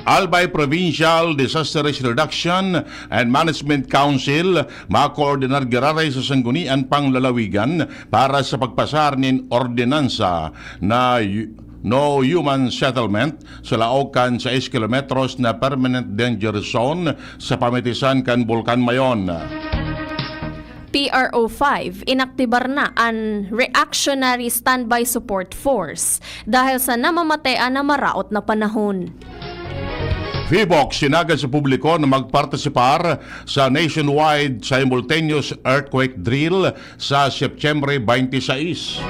Albay Provincial Disaster Risk Reduction and Management Council makoordinar giraray sa sanggunian panglalawigan para sa pagpasar nin ordinansa na no human settlement sa laog kan 6 kilometros na permanent danger zone sa pamitisan kan Bulkan Mayon. PRO5 inaktibar na ang Reactionary Standby Support Force dahil sa namamatean na maraot na panahon. FIBOC sinagad sa publiko na magpartisipar sa nationwide simultaneous earthquake drill sa Setyembre 26.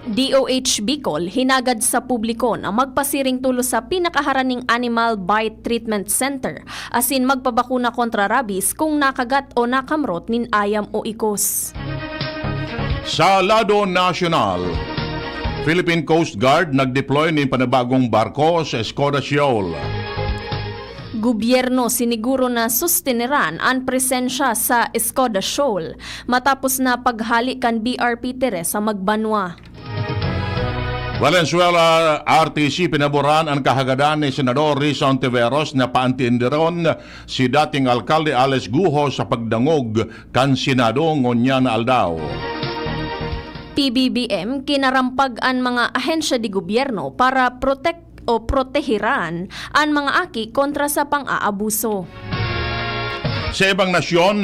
DOH Bicol hinagad sa publiko na magpasiring tulo sa pinakaharaning Animal Bite Treatment Center asin magpabakuna kontra rabies kung nakagat o nakamrot nin ayam o ikos. Sa lado nasyonal, Philippine Coast Guard nag-deploy ng panibagong barko sa Escoda Shoal. Gobyerno siniguro na susteneran ang presensya sa Escoda Shoal matapos na paghali kan BRP Teresa Magbanwa. Valenzuela RTC pinaboran ang kahagadan ni Senador Risa Ontiveros na paantindiron si dating alkalde Alex Guho sa pagdangog kan Senado ngonya na aldaw. PBBM kinarampag ang mga ahensya di gobyerno para protehiran ang mga aki kontra sa pang-aabuso. Sa ibang nasyon,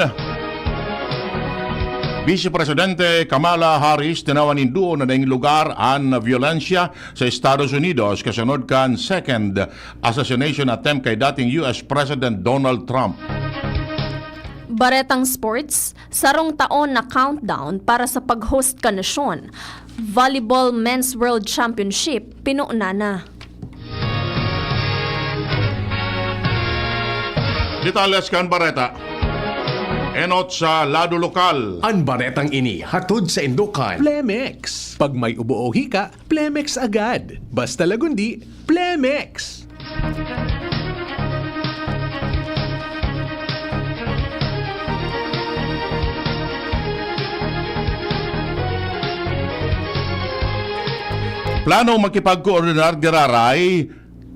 Vice Presidente Kamala Harris tinawanin doon na daing lugar ang violensya sa Estados Unidos kasunod kan second assassination attempt kay dating US President Donald Trump. Baretang Sports, sarong taon na countdown para sa pag-host ka nasyon. Volleyball Men's World Championship, pinuuna na. Detalles kan Bareta. Enot sa lado lokal. Ang baretang ini hatod sa Indokan. Plemex. Pag may ubo o hika, Plemex agad. Basta lagundi, Plemex. Plano makipag-koordinar giraray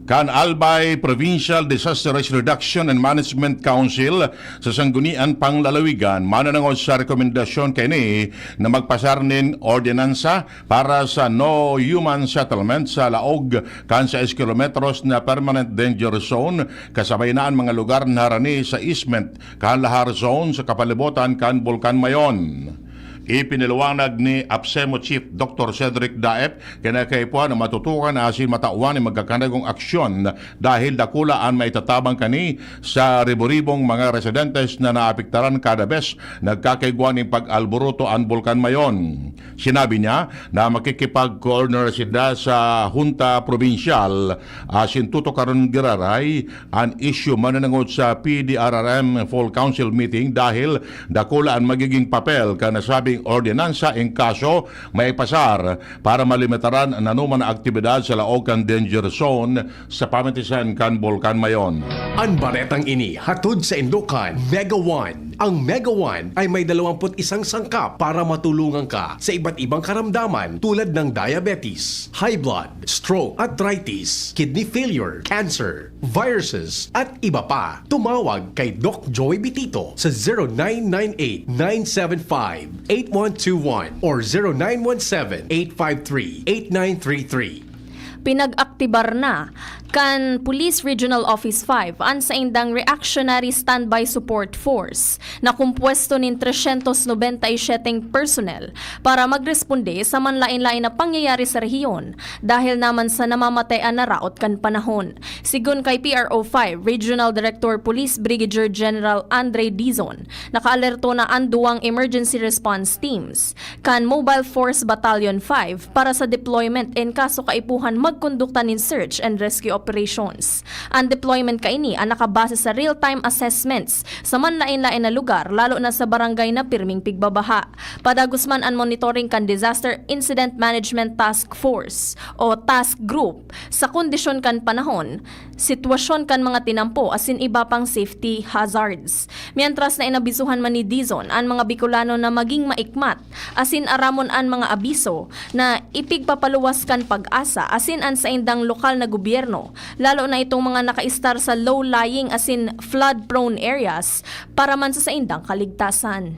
kan Albay Provincial Disaster Risk Reduction and Management Council sa sanggunian panglalawigan mananangod sa rekomendasyon kay ni na magpasar nin ordinansa para sa no human settlement sa laog kan 6 kilometros na permanent danger zone kasabay na ang mga lugar na harani sa easement kan lahar zone sa kapalibutan kan Bulkan Mayon. Ipiniliwanag ni APSEMO Chief Dr. Cedric Daep kinakaipuan na matutukan na asin matauan ni magkakanagong aksyon dahil dakulaan maitatabang kani sa ribo-ribong mga residentes na naapektaran kada bes nagkakaiguan ng pag-alboruto ang Bulkan Mayon. Sinabi niya na makikipag-coordinate sila sa Junta Provincial asin tutukaron giraray ang issue mananangod sa PDRRM Full Council meeting dahil dakulaan magiging papel kanasabing ordinansa in kaso may pasar para malimitaran ang nanuman na aktibidad sa laog kan danger zone sa pamitisan kan Bulkan Mayon. Ang baretang ini hatod sa Indokan. Mega One. Ang Mega One ay may 21 sangkap para matulungan ka sa iba't ibang karamdaman tulad ng diabetes, high blood, stroke, arthritis, kidney failure, cancer, viruses, at iba pa. Tumawag kay Doc Joy Bitito sa 0998-975-8121 or 0917-853-8933. Pinag-aktibar na kan Police Regional Office 5 ang sa indang Reactionary Standby Support Force na kumpuesto nin 397 personnel para magresponde sa manlain-lain na pangyayari sa rehiyon dahil naman sa namamatayan na raot kan panahon. Sigun kay PRO5 Regional Director Police Brigadier General Andre Dizon, nakaalerto na ang duwang emergency response teams kan Mobile Force Battalion 5 para sa deployment in kaso kaipuhan magkondukta nin search and rescue operations. Ang deployment kaini ang nakabase sa real-time assessments sa manlain-lain na lugar lalo na sa barangay na pirming pigbabaha. Padagos man ang monitoring kan Disaster Incident Management Task Force o Task Group sa kondisyon kan panahon, sitwasyon kan mga tinampo asin iba pang safety hazards. Mientras na inabisuhan man ni Dizon ang mga Bicolano na maging maikmat asin aramon ang mga abiso na ipigpapaluwas kan pag-asa asin an sa indang lokal na gobyerno Hunyo, lalo na itong mga nakaistar sa low-lying as in flood-prone areas para man sa saindang kaligtasan.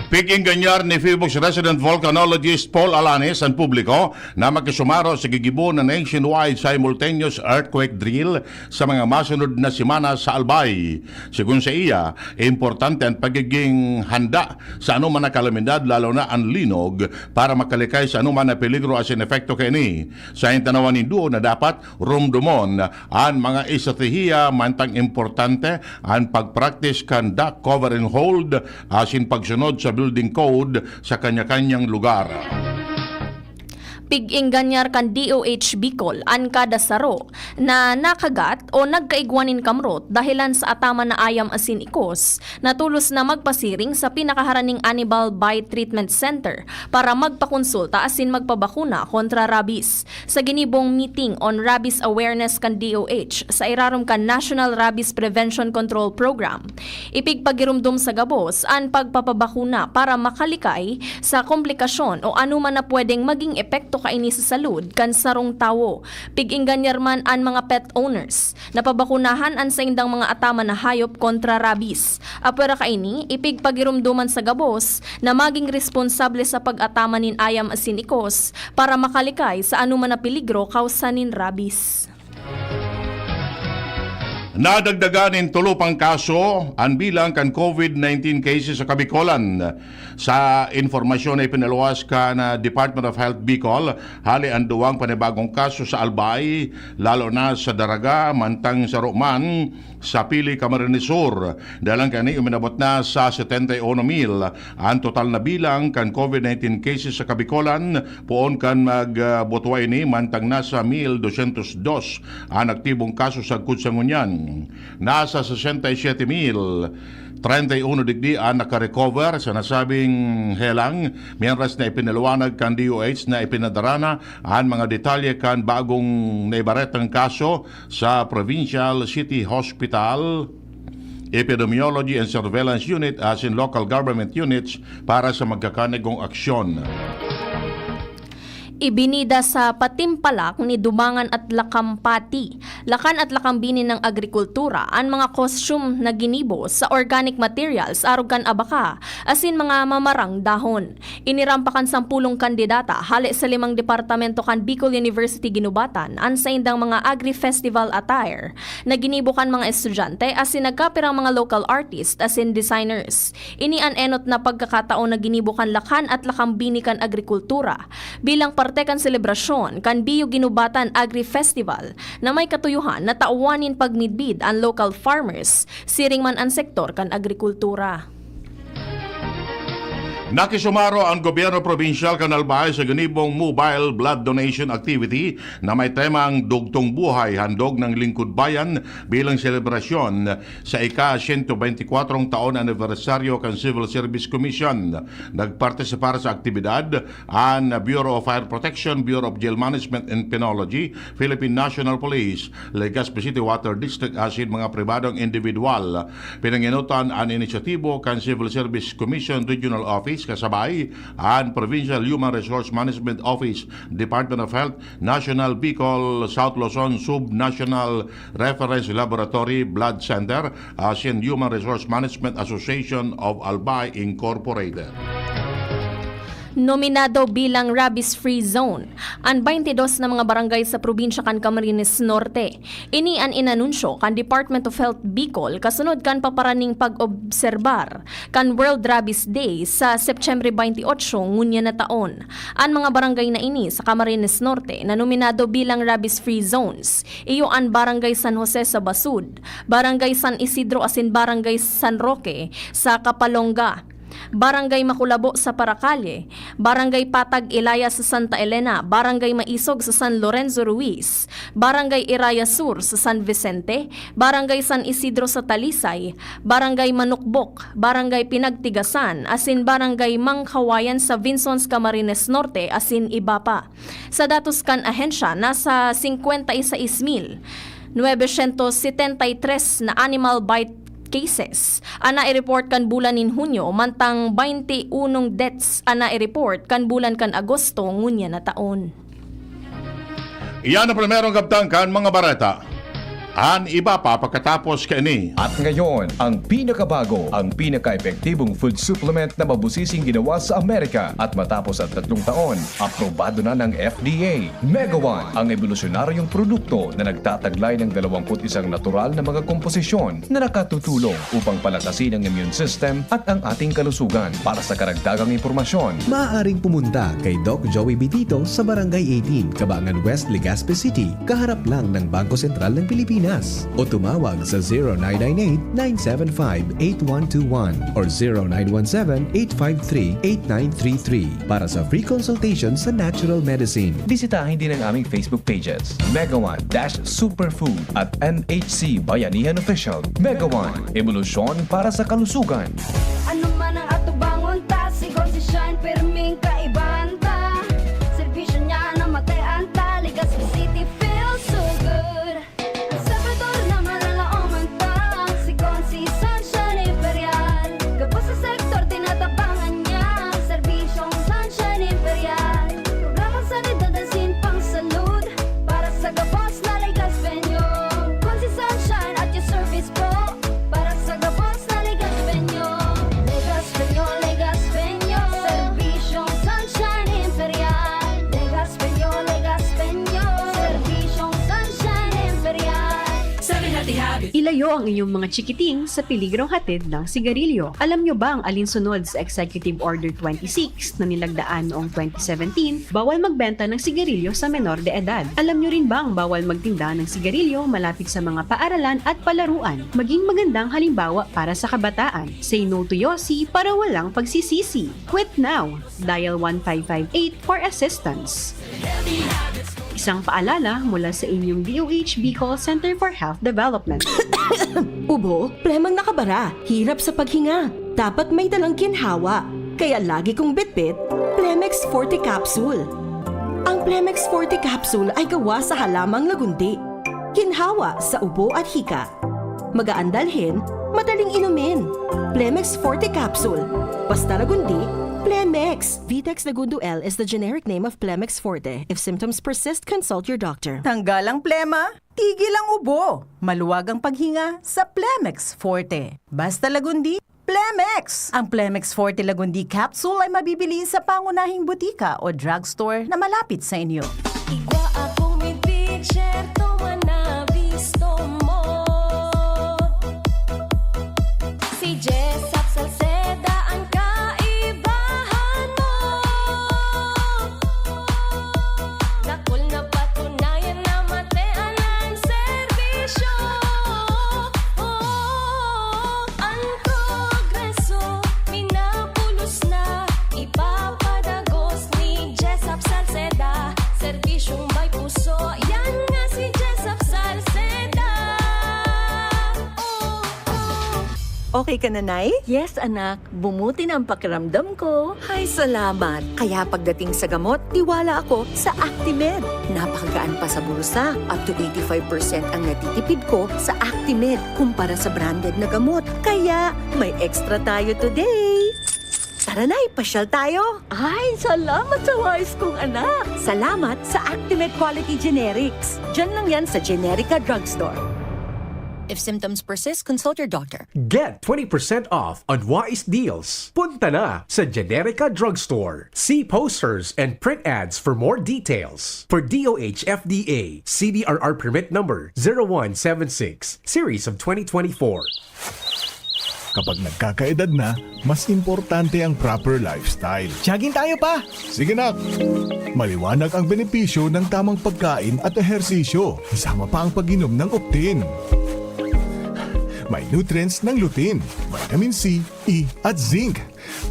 Piging ganyar ni Phoenix resident volcanologist Paul Alanes ang publiko na makisumaro sa gigibo na nationwide simultaneous earthquake drill sa mga masunod na semana sa Albay. Sigun sa iya, importante ang pagiging handa sa anuman na kalamidad lalo na ang linog para makalikay sa anuman na peligro as in efekto kini. Sa tanawan nindo na dapat rumdumon ang mga estratehiya mantang importante ang pagpractice kan duck cover and hold as in pagsunod sa building code sa kanya-kanyang lugar. Pig-ing ganyar kan DOH Bicol an kada saro na nakagat o nagkaigwanin kamrot dahilan sa atama na ayam asin ikos na tulos na magpasiring sa pinakaharaning Animal Bite Treatment Center para magpakonsulta asin magpabakuna kontra rabies sa ginibong meeting on rabies awareness kan DOH sa irarom kan National Rabies Prevention Control Program. Ipigpagirumdum sa gabos ang pagpapabakuna para makalikay sa komplikasyon o anuman na pwedeng maging epekto kaini sa salud kan sarong tawo. Pig-ing ganyar man an mga pet owners na pabakunahan an sa indang mga atama na hayop kontra rabies. Apwera kaini ipigpagirumduman sa gabos na maging responsable sa pag-atama nin ayam asin ikos para makalikay sa anuman na peligro kausanin rabies. Nadagdaganin tulupang kaso ang bilang kan COVID-19 cases sa Kabicolan. Sa informasyon na ipinaluwas ka na Department of Health Bicol, hali ang duwang panibagong kaso sa Albay, lalo na sa Daraga, Mantang sa Roman, sa Pili, Camarines Sur. Dalang kani uminabot na sa 71,000 ang total na bilang kan COVID-19 cases sa Kabicolan. Poon kan magbutway ni mantang nasa 1,202 ang aktibong kaso sa Kutsangunyan. Nasa 67,031 digdi ang nakarecover sa nasabing helang. Mientras na ipinalawanag kan DOH na ipinadarana ang mga detalye kan bagong naibaretang kaso sa Provincial City Hospital, Epidemiology and Surveillance Unit as in local government units para sa magkakanigong aksyon. Ibinida sa Patimpalak ni Dumangan at Lakampati, Lakan at Lakambini ng Agrikultura ang mga costume na ginibo sa organic materials arugan abaka asin mga mamarang dahon. Inirampakan 10 kandidata hali sa 5 departamento kan Bicol University ginubatan an sa indang mga agri-festival attire na ginibo kan mga estudyante asin nagkapirang mga local artists asin designers. Ini an enot na pagkakataon na ginibo kan Lakan at Lakambini kan Agrikultura bilang parte kan selebrasyon kan Biyo Ginubatan Agri Festival na may katuyuhan na tauwanin pagmidbid ang local farmers, siring man ang sektor kan agrikultura. Nakisumaro ang gobyerno probinsyal kan Albay sa ganibong mobile blood donation activity na may temang Dugtong Buhay, handog ng lingkod bayan bilang selebrasyon sa ika-124 taon anibersaryo kan Civil Service Commission. Nagpartisipar sa aktibidad ang Bureau of Fire Protection, Bureau of Jail Management and Penology, Philippine National Police, Legazpi City Water District asin mga pribadong individual. Pinanginutan ang inisyatibo kan Civil Service Commission Regional Office kasabay ang Provincial Human Resource Management Office, Department of Health, National Bicol, South Luzon Sub-National Reference Laboratory Blood Center, asin Human Resource Management Association of Albay Incorporated. Nominado bilang rabies-free zone ang 22 na mga barangay sa probinsya kan Camarines Norte. Ini ang inanunsyo kan Department of Health Bicol kasunod kan paparaning pag-obserbar kan World Rabies Day sa September 28 ngunya na taon. Ang mga barangay na ini sa Camarines Norte na nominado bilang rabies-free zones, iyo ang Barangay San Jose sa Basud, Barangay San Isidro asin Barangay San Roque sa Kapalonga, Barangay Makulabo sa Paracale, Barangay Patag Ilaya sa Santa Elena, Barangay Maisog sa San Lorenzo Ruiz, Barangay Iraya Sur sa San Vicente, Barangay San Isidro sa Talisay, Barangay Manukbok, Barangay Pinagtigasan, asin Barangay Mangkawayan sa Vinsons Camarines Norte, asin iba pa. Sa datos kan ahensya, nasa 56,973 na animal bite cases ana i-report kan bulan nin Hunyo mantang 21 deaths ana i-report kan bulan kan Agosto ngunya na taon. Iyan ang primerong gabtangkan mga bareta. An iba pa pagkatapos kaini. At ngayon, ang pinakabago, ang pinaka-epektibong food supplement na mabusising ginawa sa Amerika at matapos ang 3 taon, aprobado na ng FDA. Mega One, ang evolusyonaryong produkto na nagtataglay ng 21 natural na mga komposisyon na nakatutulong upang palakasin ang immune system at ang ating kalusugan. Para sa karagdagang impormasyon, Maaaring pumunta kay Doc Joey Bitito sa Barangay 18, Cabangan West, Legazpi City, kaharap lang ng Bangko Sentral ng Pilipinas. O tumawag sa 0998-975-8121 or 0917-853-8933 para sa free consultation sa natural medicine. bisitahin din ang aming Facebook pages, Mega One-Superfood at MHC Bayanihan Official. Mega One, evolusyon para sa kalusugan. Ano man ang atubangon ta, sigon si Shine, pirming kaibahan ta. Servisyo niya na matean ta, Legazpi City feels so good. Ang sabador na malalaoman ta, sigon si Sunshine Imperial. Kapos sa sektor, tinatapangan niya, serbisyong Sunshine Imperial. Programa sanidad at pang salud, para sa gabos na Legazpenyo. Kon si Sunshine at your service pro, para sa gabos na Legazpenyo. Legazpenyo, Legazpenyo, serbisyong Sunshine Imperial. Legazpenyo, Legazpenyo, serbisyong Sunshine Imperial. Ilayo ang inyong mga chikiting sa peligrong hatid ng sigarilyo. Alam nyo ba ang alinsunod sa Executive Order 26 na nilagdaan noong 2017? Bawal magbenta ng sigarilyo sa menor de edad. Alam nyo rin ba ang bawal magtinda ng sigarilyo malapit sa mga paaralan at palaruan? Maging magandang halimbawa para sa kabataan. Say no to Yossi para walang pagsisisi. Quit now. Dial 1558 for assistance. Isang paalala mula sa inyong DOH Bicol Center for Health Development. Ubo, plemang nakabara, hirap sa paghinga. Dapat may dalang ginhawa. Kaya lagi kong bitbit, Plemex Forte Capsule. Ang Plemex Forte Capsule ay gawa sa halamang lagundi. Ginhawa sa ubo at hika. Magaan dalhin, madaling inumin. Plemex Forte Capsule. Basta lagundi, Plemex. Vitex Segundo L is the generic name of Plemex Forte. If symptoms persist, consult your doctor. Tanggal ang plema, tigil ang ubo. Maluwag ang paghinga sa Plemex Forte. Basta lagundi, Plemex. Ang Plemex Forte Lagundi Capsule ay mabibili sa pangunahing butika o drugstore na malapit sa inyo. Igwa akong may picture, tuwa na visto mo. Si Jessap Salceda ang kaibahan mo. Dakol na patunayan na matean ang serbisyo. Ang progreso, minapulos na, ipapadagos ni Jessap Salceda. Serbisyong may puso, yan nga si Jessap Salceda. Okay ka na, Nay? Yes, anak. Bumuti na ang pakiramdam ko. Ay, salamat. Kaya pagdating sa gamot, tiwala ako sa Actimed. Napakagaan pa sa bulsa. Up to 85% ang natitipid ko sa Actimed kumpara sa branded na gamot. Kaya may extra tayo today. Tara na, ipasyal tayo. Ay, salamat sa wise kong anak. Salamat sa Actimed Quality Generics. Diyan lang yan sa Generica Drugstore. If symptoms persist, consult your doctor. Get 20% off on Wise Deals. Punta na sa Generica Drugstore. See posters and print ads for more details. For DOH FDA, CDRR permit number 0176, series of 2024. Kapag nagkakaedad na, mas importante ang proper lifestyle. Jogging tayo pa! Sige nak! Maliwanag ang benepisyo ng tamang pagkain at ehersisyo. Kasama pa ang pag-inom ng Optin. May nutrients ng lutein, vitamin C, E at zinc.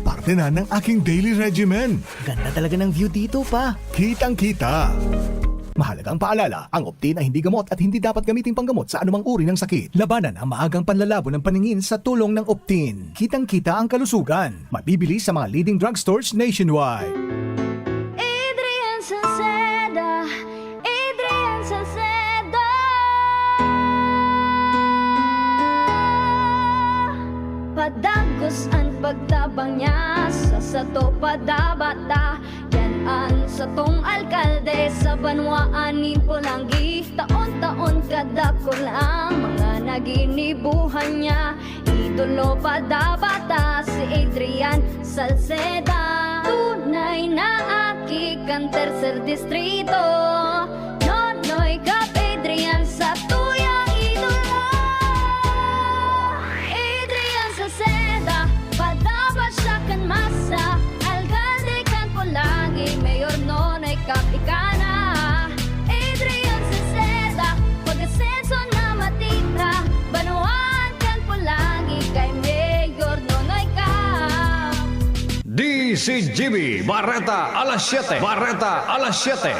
Parte na ng aking daily regimen. Ganda talaga ng view dito pa. Kitang-kita. Mahalagang paalala, ang Optin ay hindi gamot at hindi dapat gamitin panggamot sa anumang uri ng sakit. Labanan ang maagang panlalabo ng paningin sa tulong ng Optin. Kitang-kita ang kalusugan. Mabibili sa mga leading drugstores nationwide. Adrian Salceda, Adrian Salceda. Padagos ang pagtabang niya sa sato padabata. Yan ang satong alkalde sa banwaan nin Pulangi, taon-taon kadako lang mga naginibuhan niya. Idolo pa bata si Adrian Salceda, tunay na aki kan tercer distrito. Nonoy Kap Adrian sa tuyang idolo. Adrian Salceda, padapat siya kan masa, alcalde kan Pulangi, mayor Nonoy Kap Ikana. Adrian Salceda, pag-asenso na matira, banuan kan Pulangi, kay mayor Nonoy Kap. DCGB Barreta alas 7. Barreta alas 7.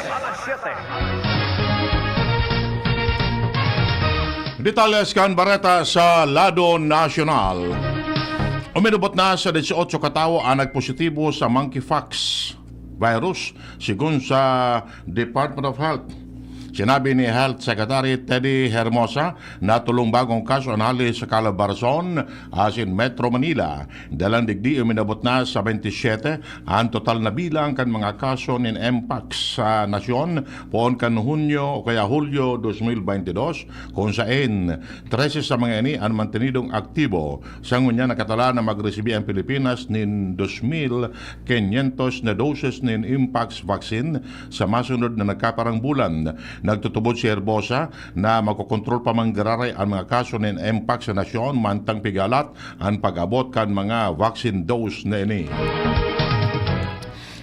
Detalles kan Barreta sa Lado Nacional. Uminubot na sa 18 katawo ang nagpositibo sa monkeypox virus sigun sa Department of Health. Sinabi ni Health Secretary Teddy Hermosa na tulong bagong kaso anali sa Calabarzon, asin Metro Manila. Dalang digdi uminabot na sa 27 ang total na bilang kan mga kaso nin MPAX sa nasyon poon kan Hunyo o kaya Hulyo 2022 kung saan 13 sa mga ini ang mantenidong aktibo. Sa ngunya nakatala na magresibi ang Pilipinas nin 2,500 na doses nin MPAX vaccine sa masunod na nagkaparang bulan. Nagtutubod si Herbosa na magkokontrol pa manggararay ang mga kaso ng MPAX sa nasyon mantang pigalat ang pag-abot kan mga vaccine dose na ini.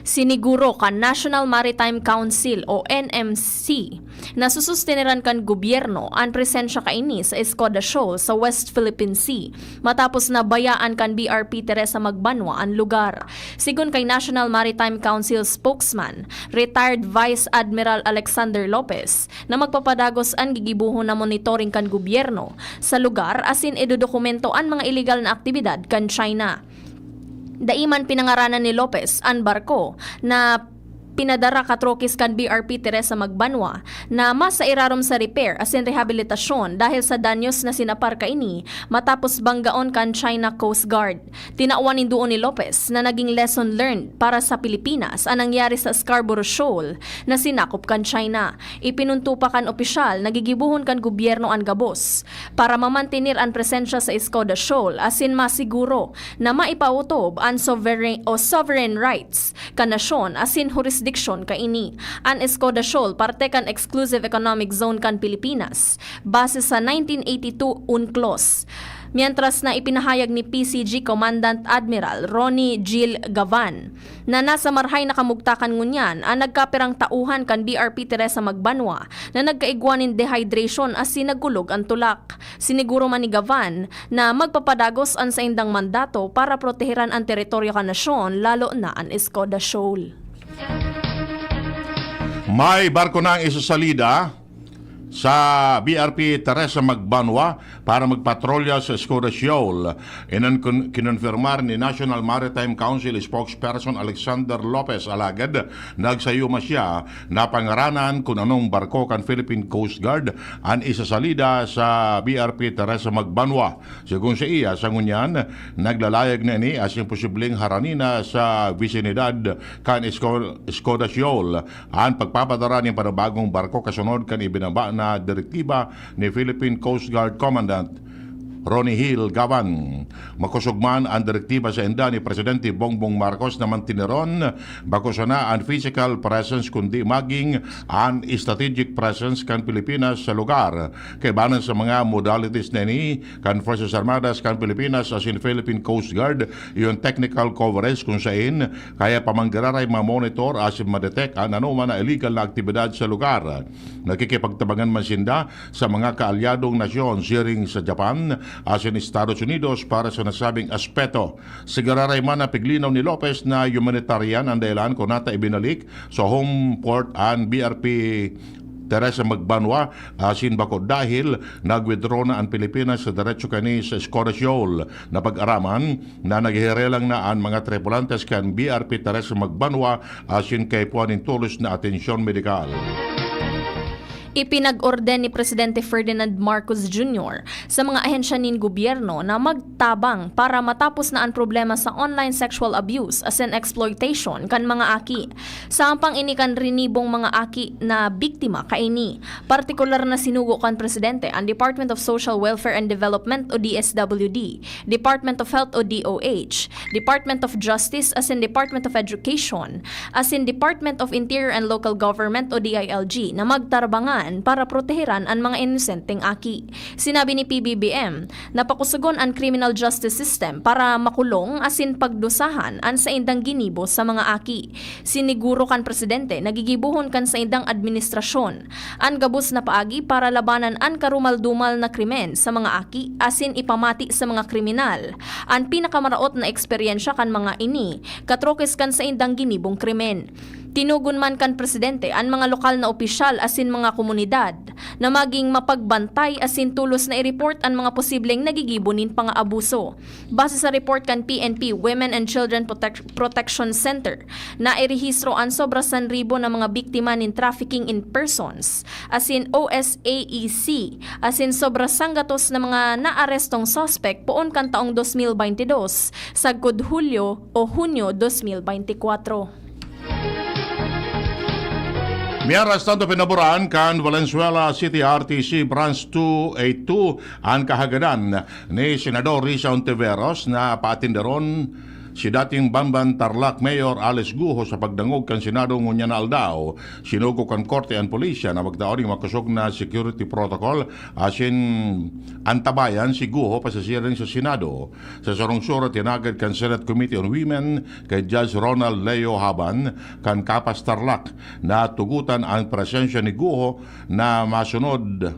Siniguro kan National Maritime Council o NMC na sususteniran kan gobyerno ang presensya kaini sa Escoda Shoal sa West Philippine Sea matapos na bayaan kan BRP Teresa Magbanwa ang lugar. Sigun kay National Maritime Council spokesman, retired Vice Admiral Alexander Lopez, na magpapadagos ang gigibuhon na monitoring kan gobyerno sa lugar asin idodokumento ang mga illegal na aktibidad kan China. Daiman pinangaranan ni Lopez ang barko na pinadara katrokis kan BRP Teresa Magbanwa na mas sa irarom sa repair asin rehabilitasyon dahil sa danyos na sinapar kaini matapos banggaon kan China Coast Guard. Tinauan ninduon ni Lopez na naging lesson learned para sa Pilipinas ang nangyari sa Scarborough Shoal na sinakop kan China. Ipinunto pa kan opisyal nagigibuhon kan gobyerno ang gabos para mamantinir ang presensya sa Escoda Shoal asin masiguro na maipautob ang sovereign rights kan nasyon asin jurisdiction kaini. Ang Escoda Shoal parte kan Exclusive Economic Zone kan Pilipinas base sa 1982 UNCLOS. Mientras na ipinahayag ni PCG Commandant Admiral Ronnie Gil Gavan na nasa marhay na kamugtakan ngunyan ang nagkapirang tauhan kan BRP Teresa Magbanwa na nagkaigwanin dehydration as sinagulog ang tulak. Siniguro man ni Gavan na magpapadagos ang sa indang mandato para proteheran ang teritoryo kan nasyon lalo na ang Escoda Shoal. May barko na ang isasalida sa BRP Teresa Magbanwa para magpatrolya sa Escoda Shoal. Kinonfirmar ni National Maritime Council spokesperson Alexander Lopez alagad nagsayuma siya na pangaranan kung anong barko kan Philippine Coast Guard ang isasalida sa BRP Teresa Magbanwa. Sigun sa iya, sa ngunyan, naglalayag na ni as yung posibleng haranina sa vicinidad kan Escoda Shoal ang pagpapadara ng panabagong barko kasunod kan ibinaba na direktiba ni Philippine Coast Guard Commandant Ronnie Gil Gavan. Makusugman ang direktiba sa enda ni Presidente Bongbong Marcos na mantineron bako sana ang physical presence kundi maging ang strategic presence kan Pilipinas sa lugar. Kaibanan sa mga modalities na ni kan Forces Armadas kan Pilipinas as in Philippine Coast Guard yung technical coverage kung saan kaya pamanggararay ma-monitor as in ma-detect ang anuman na illegal na aktibidad sa lugar. Nakikipagtabangan man sinda sa mga kaalyadong nasyon siring sa Japan as in Estados Unidos para sa nasabing aspeto. Sigararay man na piglinaw ni Lopez na humanitarian ang dahilan kung nata ibinalik sa home port ang BRP Teresa Magbanwa asin bako dahil nag-withdraw na ang Pilipinas sa diretso kani sa Escoda Shoal na pag-araman na naghihirelang na ang mga tripulantes kan BRP Teresa Magbanwa asin kay puanin tulos na atensyon medikal. Ipinag-orden ni Presidente Ferdinand Marcos Jr. sa mga ahensya nin gobyerno na magtabang para matapos na ang problema sa online sexual abuse as in exploitation kan mga aki. Sampang ini kan rinibong mga aki na biktima kaini. Partikular na sinugo kan Presidente ang Department of Social Welfare and Development o DSWD, Department of Health o DOH, Department of Justice as in Department of Education, as in Department of Interior and Local Government o DILG na magtarbangan para proteheran ang mga inosenteng aki. Sinabi ni PBBM na pakusugon ang criminal justice system para makulong asin pagdusahan ang sa indang ginibo sa mga aki. Siniguro kan Presidente nagigibuhon kan sa indang administrasyon ang gabos na paagi para labanan ang karumal-dumal na krimen sa mga aki asin ipamati sa mga kriminal. Ang pinakamaraot na eksperyensya kan mga ini katrokes kan sa indang ginibong krimen. Tinugon man kan Presidente ang mga lokal na opisyal asin mga komunidad na maging mapagbantay asin tulos na i-report ang mga posibleng nagigibonin pang abuso. Base sa report kan PNP Women and Children Protection Center na irehistro ang sobra 1,000 na mga biktima nin trafficking in persons asin OSAEC asin sobra sanggatos na mga naarestong suspect poon kan taong 2022 sagkod Hulyo o Hunyo 2024. Miyaras tanto pinaboran kan Valenzuela City RTC Branch 282 ang kahagadan ni Senador Risa Ontiveros na paatinderon si dating Bamban Tarlac Mayor Alice Guho sa pagdangog kan Senado ngunya na aldaw. Sinugo kan Korte ang Pulisya na magdaon ng makusog na security protocol asin antabayan si Guho pasasirin sa Senado. Sa sarong-suro tinagad kan Senate Committee on Women kay Judge Ronald Leo Haban kan Kapas Tarlac na tugutan ang presensya ni Guho na masunod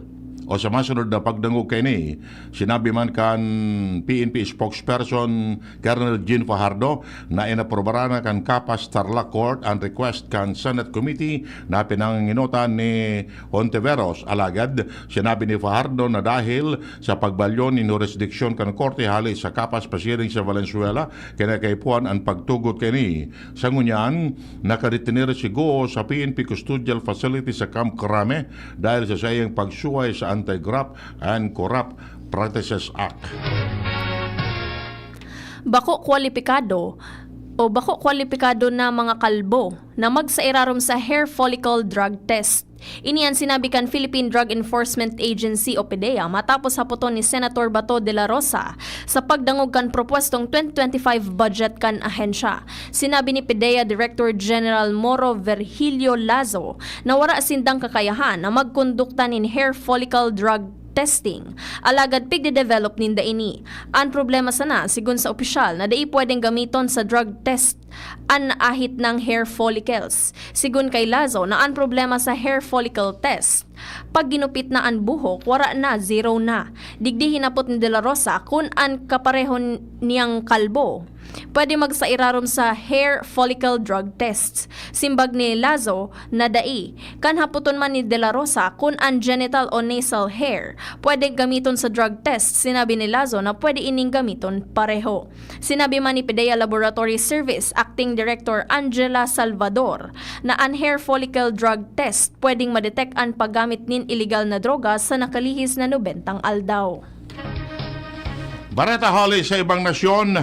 o sa masunod na pagdangog kay ni. Sinabi man kan PNP spokesperson Colonel Jean Fajardo na inaprobara na kan Kapas Tarlac Court ang request kan Senate Committee na pinanginutan ni Ontiveros. Alagad, sinabi ni Fajardo na dahil sa pagbalyon ni jurisdiksyon kan Korte hali sa Kapas pasiring sa Valenzuela, kinakaipuan ang pagtugot kay ni. Sa ngunyan, nakaretenir si Guo sa PNP Custodial Facility sa Camp Crame dahil sa sayang pagsuway sa Anti-Graft and Corrupt Practices Act. Bako kwalipikado na mga kalbo na magsairarom sa hair follicle drug test. Iniyan sinabi kan Philippine Drug Enforcement Agency o PDEA matapos hapoton ni Senator Bato de la Rosa sa pagdangog kan propwestong 2025 budget kan ahensya. Sinabi ni PDEA Director General Moro Virgilio Lazo na wala sindang kakayahan na magkondukta nin hair follicle drug testing. Alagad pigde-develop ninda ini. Ang problema sana, sigun sa opisyal, na dai pwedeng gamiton sa drug test ang ahit ng hair follicles. Sigun kay Lazo na ang problema sa hair follicle test, pag ginupit na ang buhok, wara na, zero na. Digdi hinapot ni De La Rosa kung ang kapareho niyang kalbo pwede magsairarom sa hair follicle drug tests. Simbag ni Lazo na dai, kan haputon man ni De La Rosa kung ang genital o nasal hair pwede gamiton sa drug test. Sinabi ni Lazo na pwede ining gamiton pareho. Sinabi man ni PDEA Laboratory Service Acting Director Angela Salvador na ang hair follicle drug test pwedeng madetect ang paggamit nin illegal na droga sa nakalihis na 90 aldaw. Bareta hali sa ibang nasyon.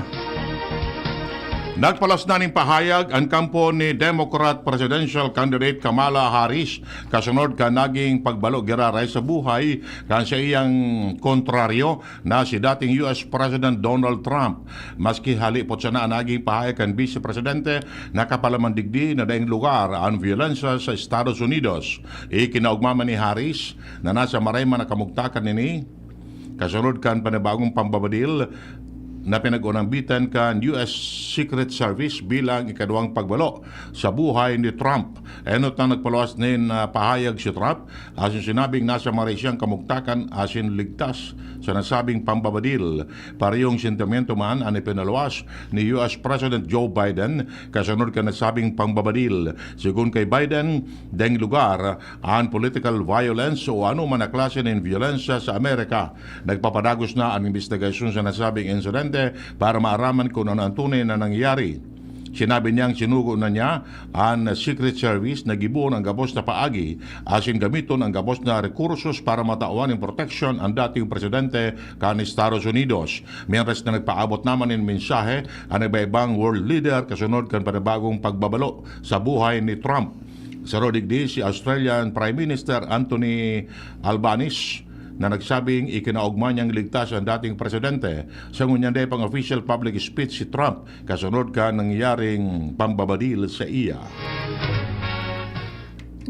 Nagpalas na ning pahayag ang kampo ni Democrat Presidential Candidate Kamala Harris kasunod ka naging pagbalo giraray sa buhay kan sa iyang kontraryo na si dating US President Donald Trump. Maski halipot sa na naging pahayag kan Vice Presidente nakapalamandigdi na daing lugar ang violensya sa Estados Unidos. Ikinaugmama ni Harris na nasa marayman na kamugtakan nini kasunod kan panibagong pambabadil na pinag-unang bitan kan US Secret Service bilang ikaduang pagbalo sa buhay ni Trump. Enot na nagpaluwas nin pahayag si Trump asin sinabing nasa maray siyang kamugtakan asin ligtas sa nasabing pambabadil. Parehong sentimento man ang ipinaluwas ni US President Joe Biden kasunod ka nasabing pambabadil. Sigun kay Biden, deng lugar ang political violence o ano man na klase ng violensya sa Amerika. Nagpapadagos na ang investigasyon sa nasabing insidente para maaraman kung ano ang tunay na nangyari. Sinabi niyang sinugo na niya ang Secret Service na gibuon ang gabos na paagi asin gamiton ang gabos na rekursos para matawan ng proteksyon ang dating presidente kan Estados Unidos. Mientras na nagpaabot naman ng mensahe ang iba-ibang world leader kasunod kan panibagong pagbabalo sa buhay ni Trump. Sa rodigdi si Australian Prime Minister Anthony Albanese na nagsabing ikinaugma niyang ligtas ang dating presidente sa ngunyande pang official public speech si Trump kasunod ka nangyaring pambabadil sa iya.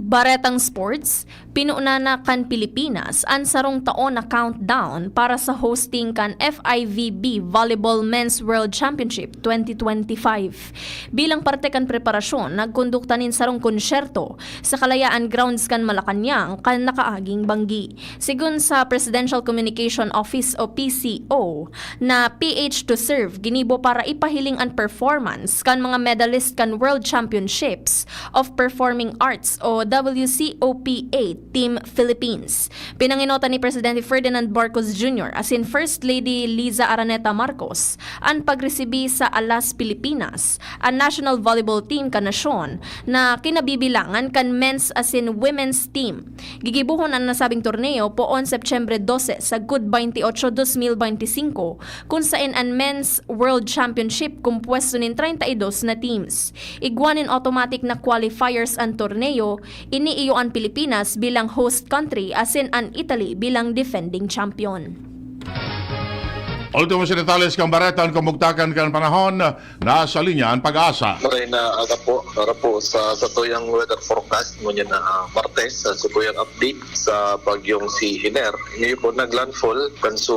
Baretang Sports, pinuuna na kan Pilipinas ang sarong taon na countdown para sa hosting kan FIVB Volleyball Men's World Championship 2025. Bilang parte kan preparasyon, nagkonduktanin sarong konsyerto sa Kalayaan Grounds kan Malacanang kan nakaaging banggi. Sigun sa Presidential Communication Office o PCO, na PH to serve ginibo para ipahiling ang performance kan mga medalist kan World Championships of Performing Arts o WCOPA Team Philippines. Pinanginota ni Presidente Ferdinand Marcos Jr. as in First Lady Liza Araneta Marcos ang pagresibi sa Alas Pilipinas ang National Volleyball Team kanasyon na kinabibilangan kan men's as in women's team. Gigibuhon ang nasabing torneo poon September 12 sa Good 28 2025 kung saan ang Men's World Championship kumpuesto nin 32 na teams. Igwanin automatic na qualifiers ang torneo, iniiyo ang Pilipinas bilang host country as in ang Italy bilang defending champion. Ultimo si Natales kang Baretan, kumugtakan kan panahon, nasa linya ang Pag-asa. Maray na aga po, para po sa tuyang weather forecast mo na Martes, sa tuyang update sa bagyong si Hiner. Ngayon po naglandfall kanso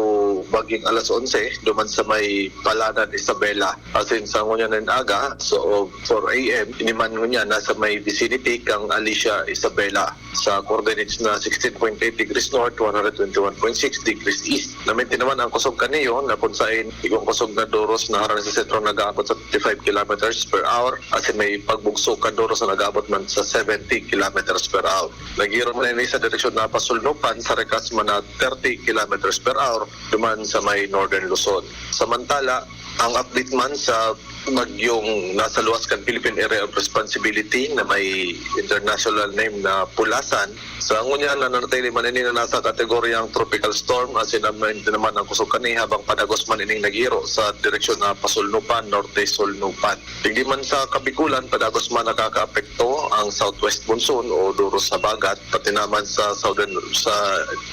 baging alas 11 duman sa may Palanan, Isabela. Asin sa ngunya ng aga, so 4 a.m. iniman ngunya nasa may vicinity kang Alicia, Isabela sa coordinates na 16.8 degrees north, 121.6 degrees east. Naminti naman ang kusog kaniyo na kung saan igong kusog na Doros na harang sa sentro nag-aabot sa 55 kilometers per hour at may pagbugsok ka Doros na nag-aabot man sa 70 kilometers per hour. Nag-iron man na sa direksyon na pasulnupan sa rekas man na 30 kilometers per hour duman sa may Northern Luzon. Samantala, ang update man sa bagyong nasa luwas kan Philippine Area of Responsibility na may international name na Pulasan. Sa ngunya na nanatili man ini na nasa kategoryang tropical storm as in naman ang kusog kani habang padagos man ining nagiro sa direksyon na pasulnupan, norte-sulnupan. Hindi man sa Kabikulan, padagos man nakakaapekto ang southwest monsoon o Doros sa Bagat, pati naman sa southern sa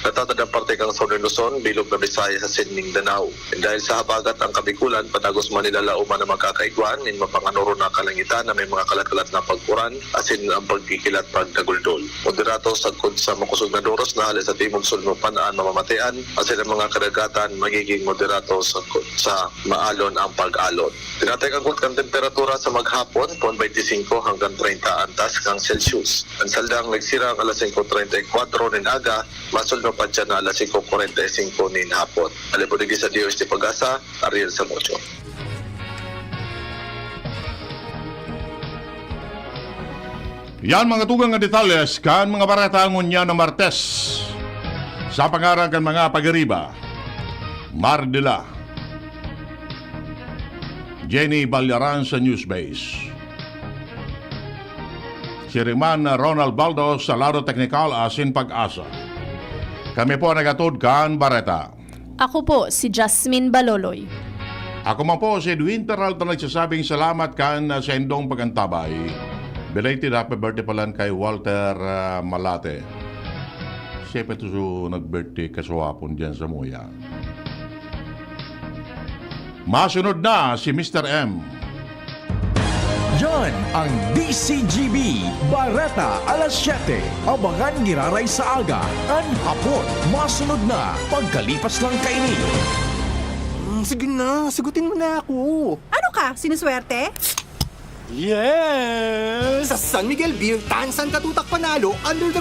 natatadang parte kang Southern Luzon, bilog na Bisaya sa Mindanao. Dahil sa habagat ang Kabikulan, padagos man nilalauman na magkakaigwan in mapanganoro na kalangitan na may mga kalat-kalat na pagkuran asin ang pagkikilat pagdaguldol. Moderato sagkod sa makusog na Doros na halis sa timog sulnupan ang mamamatean asin ang mga kadagatan magiging moderato sa maalon ang pag-alon. Tinatekagod kang temperatura sa maghapon 25 hanggang 30 antas kang Celsius. Ang saldang nagsira ang alas 5:34 nin aga, masulnupan siya na alas 5:45 nin hapon. Alipodigi sa Dios di Pag-asa, Ariel Samocho. Yan mga tugang nga detalles kan mga barata ngunya na Martes. Sa pangarang kan mga pagariba, Mardila, Jenny Balyaran sa Newsbase, si Riman Ronald Baldo sa Lado Technical asin Pag-asa. Kami po nagatod kan Bareta. Ako po si Jasmine Baloloy. Ako man po si Edwin Peralta nagsasabing salamat kan sa indong pagantabay. Belated happy birthday pala kay Walter Malate. Siya pa ito nag-birthday kaswapon dyan sa Moya. Masunod na si Mr. M. Yan ang DCGB Bareta alas 7. Abangan giraray sa aga an hapon. Masunod na pagkalipas lang kaini. Sige na, sagutin mo na ako. Ano ka? Sinuswerte? Yes! Sa San Miguel Beer, Tansan Katutak Panalo under the